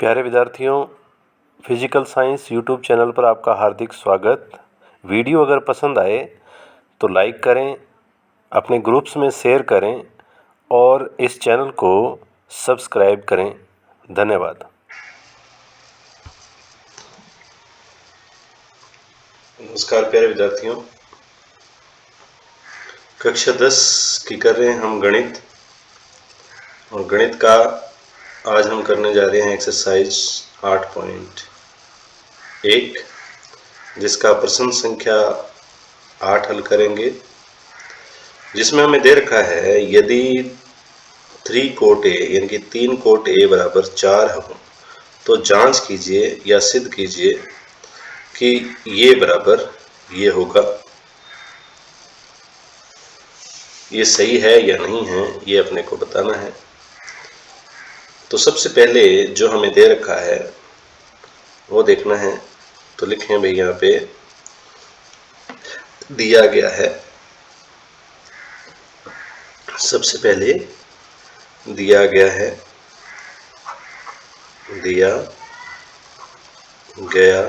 प्यारे विद्यार्थियों, physical science YouTube channel पर आपका हार्दिक स्वागत। वीडियो अगर पसंद आए तो लाइक करें, अपने ग्रुप्स में शेयर करें और इस चैनल को सब्सक्राइब करें। धन्यवाद। नमस्कार प्यारे विद्यार्थियों, कक्षा 10 की कर रहे हैं हम गणित। और गणित का आज हम करने जा रहे हैं एक्सरसाइज 8.1, जिसका प्रश्न संख्या 8 हल करेंगे, जिसमें हमें दे रखा है यदि 3 कोट ए यानी कि 3 कोट ए बराबर 4 हो तो जांच कीजिए या सिद्ध कीजिए कि ये बराबर ये होगा। ये सही है या नहीं है, ये अपने को बताना है। तो सबसे पहले जो हमें दे रखा है वो देखना है। तो लिखें भाई, यहाँ पे दिया गया है, सबसे पहले दिया गया है, दिया गया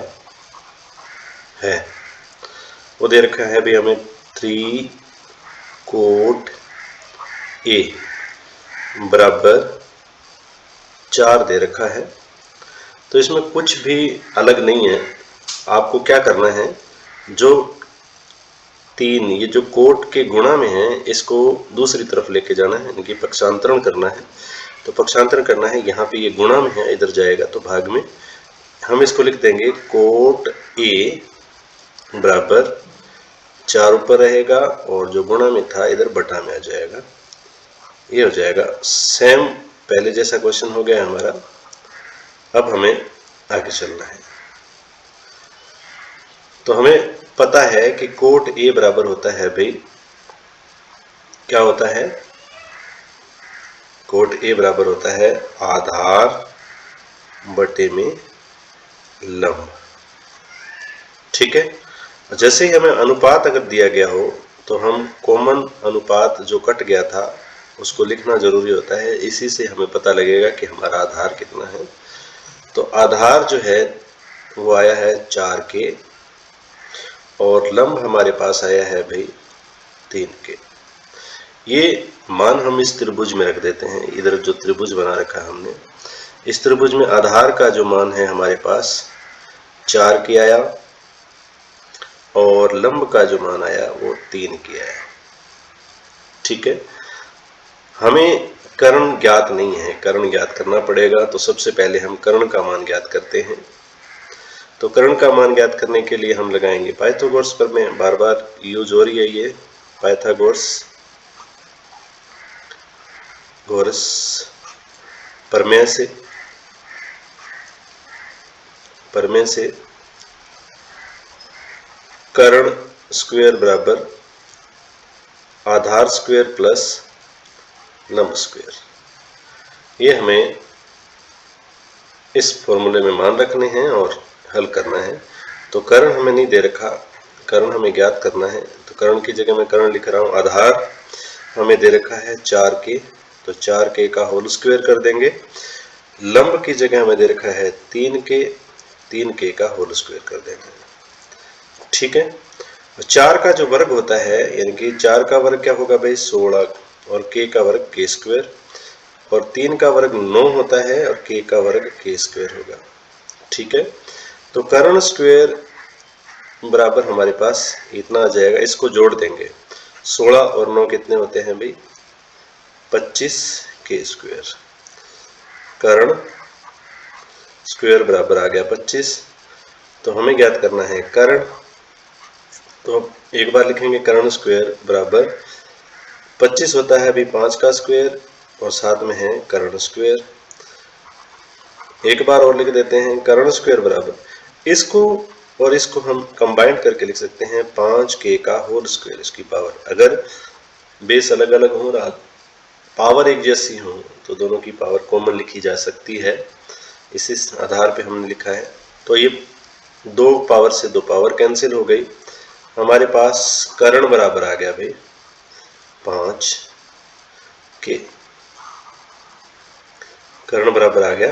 है, वो दे रखा है भाई हमें 3 कोट ए बराबर 4 दे रखा है। तो इसमें कुछ भी अलग नहीं है। आपको क्या करना है, जो 3 ये जो कोट के गुणा में है इसको दूसरी तरफ लेके जाना है, यानी कि पक्षांतरण करना है। तो पक्षांतरण करना है, यहाँ पे ये गुणा में है, इधर जाएगा तो भाग में। हम इसको लिख देंगे कोट ए बराबर 4 ऊपर रहेगा और जो गुणा में था इधर बटा में आ जाएगा। ये हो जाएगा सेम पहले जैसा क्वेश्चन हो गया हमारा। अब हमें आगे चलना है। तो हमें पता है कि कोट ए बराबर होता है भाई, क्या होता है, कोट ए बराबर होता है आधार बटे में लंब। ठीक है। जैसे ही हमें अनुपात अगर दिया गया हो तो हम कॉमन अनुपात जो कट गया था उसको लिखना जरूरी होता है। इसी से हमें पता लगेगा कि हमारा आधार कितना है। तो आधार जो है वो आया है 4 के और लंब हमारे पास आया है भाई 3 के। ये मान हम इस त्रिभुज में रख देते हैं। इधर जो त्रिभुज बना रखा है हमने, इस त्रिभुज में आधार का जो मान है हमारे पास 4 के आया और लंब का जो मान आया वो 3 के आया। ठीक है। हमें कर्ण ज्ञात नहीं है, कर्ण ज्ञात करना पड़ेगा। तो सबसे पहले हम कर्ण का मान ज्ञात करते हैं। तो कर्ण का मान ज्ञात करने के लिए हम लगाएंगे पाइथागोरस प्रमेय। बार बार यूज हो रही है ये पाइथागोरस प्रमेय से कर्ण स्क्वायर बराबर आधार स्क्वायर प्लस लंब स्क्वायर। ये हमें इस फॉर्मूले में मान रखने हैं और हल करना है। तो कर्ण हमें नहीं दे रखा, कर्ण हमें ज्ञात करना है। तो कर्ण की जगह मैं कर्ण लिख रहा हूँ। आधार हमें दे रखा है 4 के, तो 4 के का होल स्क्वायर कर देंगे। लंब की जगह हमें दे रखा है 3 के, 3 के का होल स्क्वायर कर देंगे। ठीक है। 4 का जो वर्ग होता है, यानी कि 4 का वर्ग क्या होगा भाई 16 और के का वर्ग के स्क्वायर, और 3 का वर्ग 9 होता है और के का वर्ग के स्क्वायर होगा। ठीक है। तो कर्ण स्क्वायर बराबर हमारे पास इतना आ जाएगा। इसको जोड़ देंगे, 16 और 9 कितने होते हैं भाई 25 के स्क्वायर। कर्ण स्क्वायर बराबर आ गया 25। तो हमें ज्ञात करना है कर्ण। तो एक बार लिखेंगे कर्ण स्क्वायर बराबर 25 होता है अभी 5 का स्क्वायर और साथ में है कर्ण स्क्वायर। एक बार और लिख देते हैं कर्ण स्क्वायर बराबर इसको और इसको हम कंबाइन करके लिख सकते हैं 5 के का होल स्क्वायर इसकी पावर। अगर बेस अलग अलग हो रहा, पावर एक जैसी हो, तो दोनों की पावर कॉमन लिखी जा सकती है। इसी आधार पे हमने लिखा है। तो ये 2 पावर से 2 पावर कैंसिल हो गई। हमारे पास कर्ण बराबर आ गया भाई 5 के। कर्ण बराबर आ गया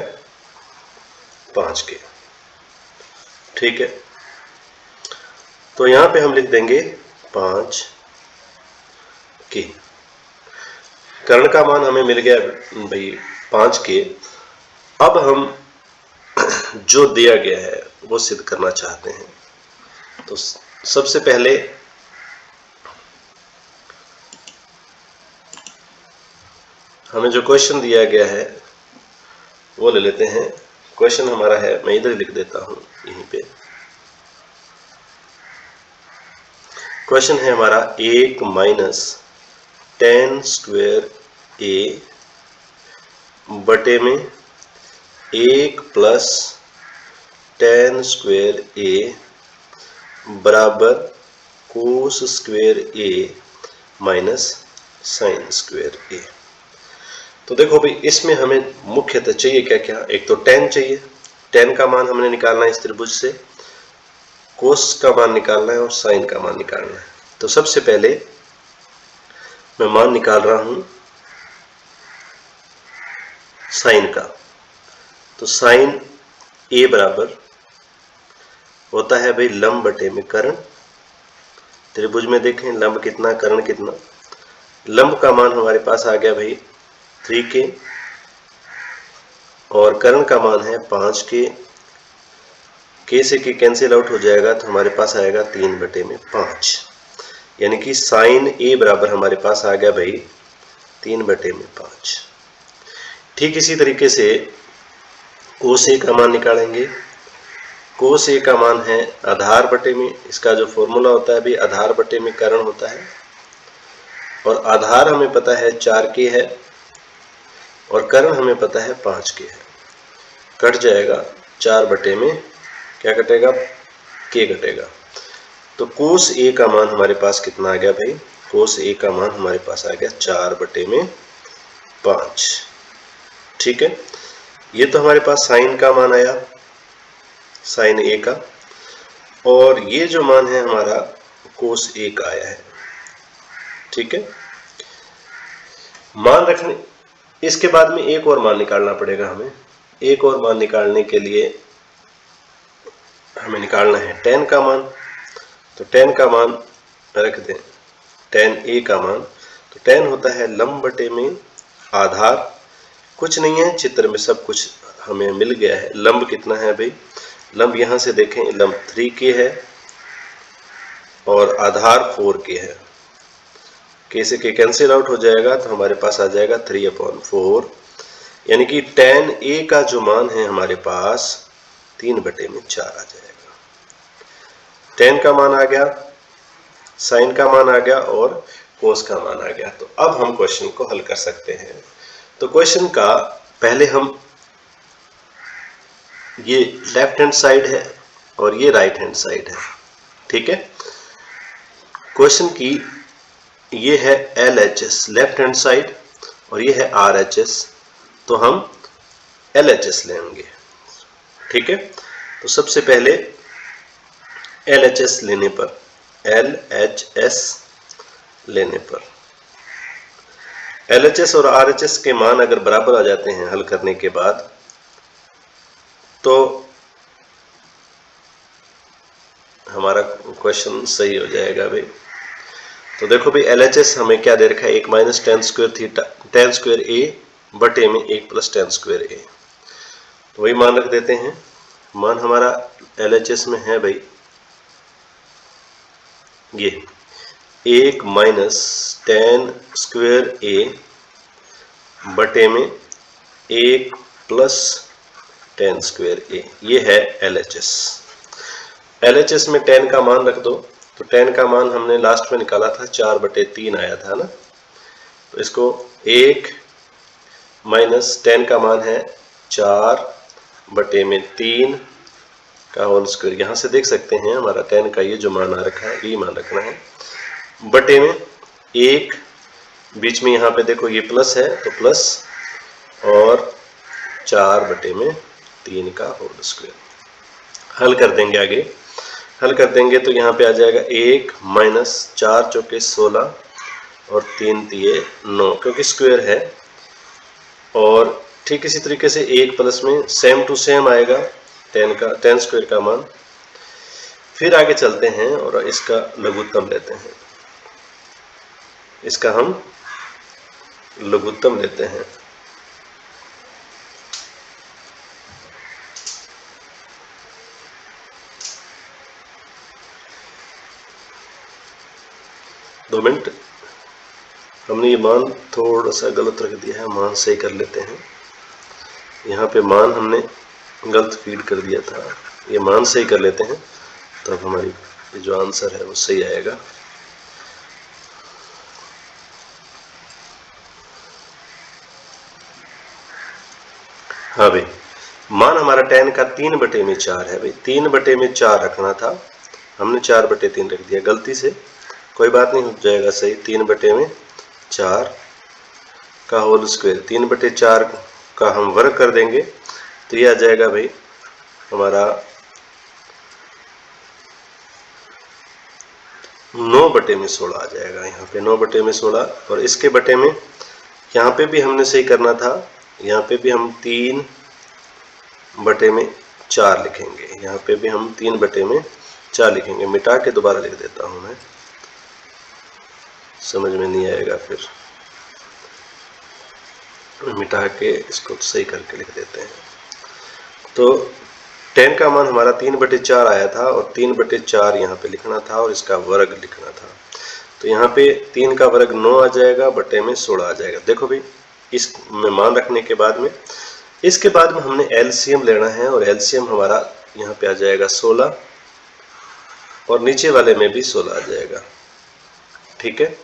5 के। ठीक है, तो यहां पे हम लिख देंगे 5 के। कर्ण का मान हमें मिल गया भाई 5 के। अब हम जो दिया गया है वो सिद्ध करना चाहते हैं। तो सबसे पहले हमें जो क्वेश्चन दिया गया है वो ले लेते हैं। क्वेश्चन हमारा है, मैं इधर लिख देता हूं यहीं पे। क्वेश्चन है हमारा 1 माइनस 10 स्क्वायर ए बटे में 1 प्लस 10 स्क्वायर ए बराबर कोस स्क्वायर ए माइनस साइन स्क्वायर ए। तो देखो भाई, इसमें हमें मुख्यतः चाहिए क्या क्या। एक तो tan चाहिए, tan का मान हमने निकालना है इस त्रिभुज से, कोस का मान निकालना है और साइन का मान निकालना है। तो सबसे पहले मैं मान निकाल रहा हूं साइन का। तो साइन ए बराबर होता है भाई लंब बटे में कर्ण। त्रिभुज में देखें लंब कितना, कर्ण कितना। लंब का मान हमारे पास आ गया भाई 3k और कर्ण का मान है 5k। k से k कैंसिल आउट हो जाएगा तो हमारे पास आएगा 3 बटे में 5, यानी कि साइन ए बराबर हमारे पास आ गया भाई 3 बटे में 5। ठीक इसी तरीके से कोस ए का मान निकालेंगे। कोस ए का मान है आधार बटे में, इसका जो फॉर्मूला होता है भी आधार बटे में कर्ण होता है, और आधार हमें पता है 4k है और कर्ण हमें पता है 5k है। कट जाएगा 4 बटे में क्या कटेगा, k कटेगा। तो कोस ए का मान हमारे पास कितना आ गया भाई, कोस ए का मान हमारे पास आ गया 4 बटे में 5। ठीक है, ये तो हमारे पास साइन का मान आया, साइन ए का, और ये जो मान है हमारा कोस ए का आया है। ठीक है, मान रखने, इसके बाद में एक और मान निकालना पड़ेगा हमें। एक और मान निकालने के लिए हमें निकालना है tan का मान। तो tan का मान रख दें, tan a का मान। तो tan होता है लंब बटे में आधार, कुछ नहीं है चित्र में, सब कुछ हमें मिल गया है। लंब कितना है भाई, लंब यहां से देखें लंब 3k है और आधार 4k है। k से k कैंसिल आउट हो जाएगा तो हमारे पास आ जाएगा 3/4, यानी कि tan a का जो मान है हमारे पास 3 बटे में 4 आ जाएगा। tan का मान आ गया, साइन का मान आ गया और कोस का मान आ गया। तो अब हम क्वेश्चन को हल कर सकते हैं। तो क्वेश्चन का पहले हम, ये लेफ्ट हैंड साइड है और ये राइट हैंड साइड है। ठीक है, क्वेश्चन की ये है LHS लेफ्ट हैंड साइड और ये है RHS, तो हम LHS लेंगे। ठीक है, तो सबसे पहले LHS लेने पर, LHS लेने पर LHS और RHS के मान अगर बराबर आ जाते हैं हल करने के बाद, तो हमारा क्वेश्चन सही हो जाएगा भाई। तो देखो भाई, LHS हमें क्या दे रखा है, 1 minus tan square theta, tan square a बटे में 1 प्लस tan स्क्वायर a। तो वही मान रख देते हैं। मान हमारा LHS में है भाई ये 1 माइनस tan स्क्वायर a बटे में 1 प्लस tan स्क्वायर a, ये है LHS। LHS में tan का मान रख दो। तो tan का मान हमने लास्ट में निकाला था 4/3 आया था ना। तो इसको 1 माइनस tan का मान है 4/3 का होल स्क्वायर। यहां से देख सकते हैं हमारा tan का ये जो मान आ रखा है, ये मान रखना है, बटे में 1, बीच में यहाँ पे देखो ये प्लस है तो प्लस, और 4/3 का होल स्क्वायर। हल कर देंगे, आगे हल कर देंगे तो यहाँ पे आ जाएगा 1 माइनस 4 चौके 16 और 3 तिये 9, क्योंकि स्क्वायर है। और ठीक इसी तरीके से 1 प्लस में सेम टू सेम आएगा, tan स्क्वायर का मान। फिर आगे चलते हैं और इसका लघुत्तम लेते हैं, इसका हम लघुत्तम लेते हैं। दो मिनट, हमने ये मान थोड़ा सा गलत रख दिया है, मान सही कर लेते हैं। यहाँ पे मान हमने गलत फीड कर दिया था, ये मान सही कर लेते हैं, तब हमारी जो आंसर है वो सही आएगा। हाँ भाई, मान हमारा tan का 3/4 है भाई, 3/4 रखना था, हमने 4/3 रख दिया गलती से, कोई बात नहीं, हो जाएगा सही। 3/4 का होल स्क्वायर, 3/4 का हम वर्ग कर देंगे तो ये आ जाएगा भाई हमारा 9/16 आ जाएगा। यहाँ पे 9/16, और इसके बटे में यहाँ पे भी हमने सही करना था, यहाँ पे भी हम 3/4 लिखेंगे, यहाँ पे भी हम 3/4 लिखेंगे। मिटा के दोबारा लिख देता हूँ मैं, समझ में नहीं आएगा फिर, मिटा के इसको सही करके लिख देते हैं। तो tan का मान हमारा 3/4 आया था, और 3/4 यहाँ पे लिखना था और इसका वर्ग लिखना था। तो यहाँ पे 3 का वर्ग 9 आ जाएगा, बटे में 16 आ जाएगा। देखो भाई, इस में मान रखने के बाद में, इसके बाद में हमने एलसीएम लेना है, और एलसीएम हमारा यहाँ पे आ जाएगा 16, और नीचे वाले में भी 16 आ जाएगा। ठीक है,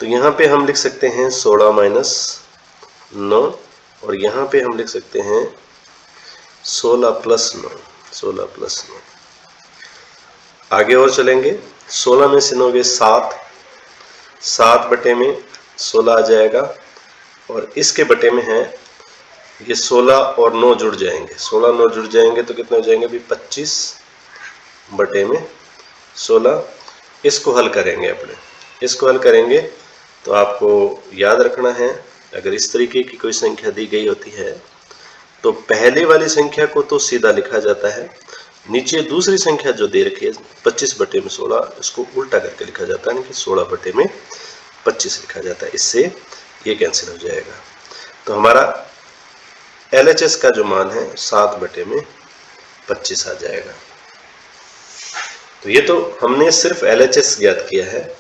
तो यहाँ पे हम लिख सकते हैं 16 माइनस 9, और यहाँ पे हम लिख सकते हैं 16 प्लस 9, 16 प्लस 9। आगे और चलेंगे, 16 में से 9 गए 7, 7 बटे में 16 आ जाएगा, और इसके बटे में है ये 16 और 9 जुड़ जाएंगे, 16 9 जुड़ जाएंगे तो कितने हो जाएंगे भी 25 बटे में 16। इसको हल करेंगे, अपने इसको हल करेंगे तो आपको याद रखना है, अगर इस तरीके की कोई संख्या दी गई होती है तो पहले वाली संख्या को तो सीधा लिखा जाता है, नीचे दूसरी संख्या जो दे रखी है 25 बटे में 16, इसको उल्टा करके लिखा जाता है, यानी कि 16 बटे में 25 लिखा जाता है, इससे ये कैंसिल हो जाएगा। तो हमारा LHS का जो मान है 7 बटे में 25 आ जाएगा। तो ये तो हमने सिर्फ LHS ज्ञात किया है,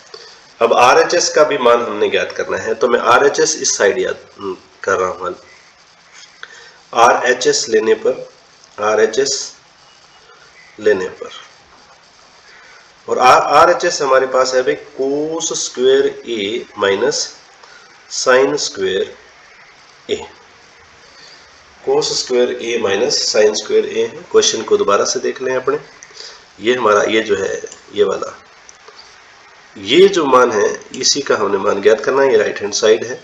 अब RHS का भी मान हमने ज्ञात करना है, तो मैं RHS इस साइड याद कर रहा हूं। RHS लेने पर, RHS लेने पर, और RHS हमारे पास है भाई कोस स्क्वायर ए माइनस साइन स्क्वायर ए, कोस स्क्वायर ए माइनस साइन स्क्वायर ए है। क्वेश्चन को दोबारा से देख लें अपने, ये हमारा ये जो है ये वाला, ये जो मान है इसी का हमने मान ज्ञात करना है, ये राइट हैंड साइड है,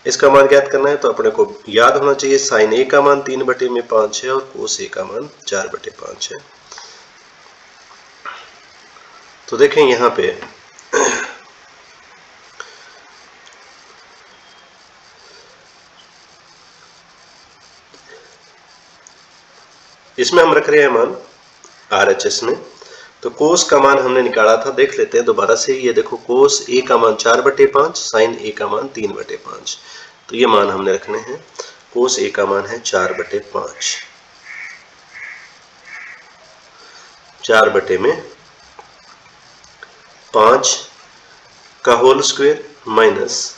इसका मान ज्ञात करना है। तो अपने को याद होना चाहिए साइन ए का मान 3 बटे में 5 है, और कोस ए का मान 4 बटे 5 है। तो देखें यहाँ पे इसमें हम रख रहे हैं मान RHS में, तो कोस का मान हमने निकाला था, देख लेते हैं दोबारा से। ये देखो, कोस ए का मान 4 बटे 5, साइन ए का मान 3 बटे 5, तो ये मान हमने रखने हैं। कोस ए का मान है 4 बटे 5, 4 बटे में 5 का होल स्क्वायर माइनस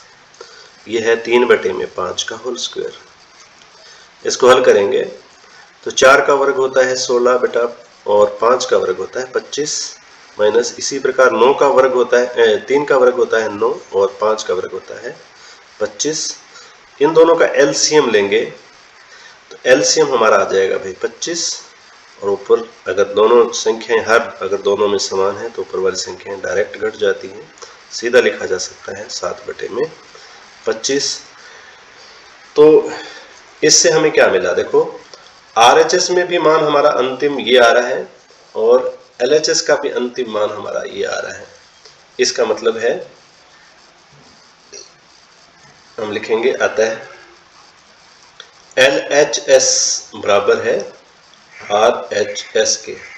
ये है 3 बटे में 5 का होल स्क्वायर। इसको हल करेंगे तो 4 का वर्ग होता है 16 बेटा, और 5 का वर्ग होता है 25, माइनस इसी प्रकार 9 का वर्ग होता है 3 का वर्ग होता है 9, और 5 का वर्ग होता है 25। इन दोनों का एलसीएम लेंगे तो एलसीएम हमारा आ जाएगा भाई 25, और ऊपर अगर दोनों संख्याएं अगर दोनों में समान है तो ऊपर वाली संख्याएं डायरेक्ट घट जाती हैं, सीधा लिखा जा सकता है 7 बटे में 25। तो इससे हमें क्या मिला, देखो RHS में भी मान हमारा अंतिम ये आ रहा है, और LHS का भी अंतिम मान हमारा ये आ रहा है। इसका मतलब है हम लिखेंगे अतः LHS बराबर है RHS के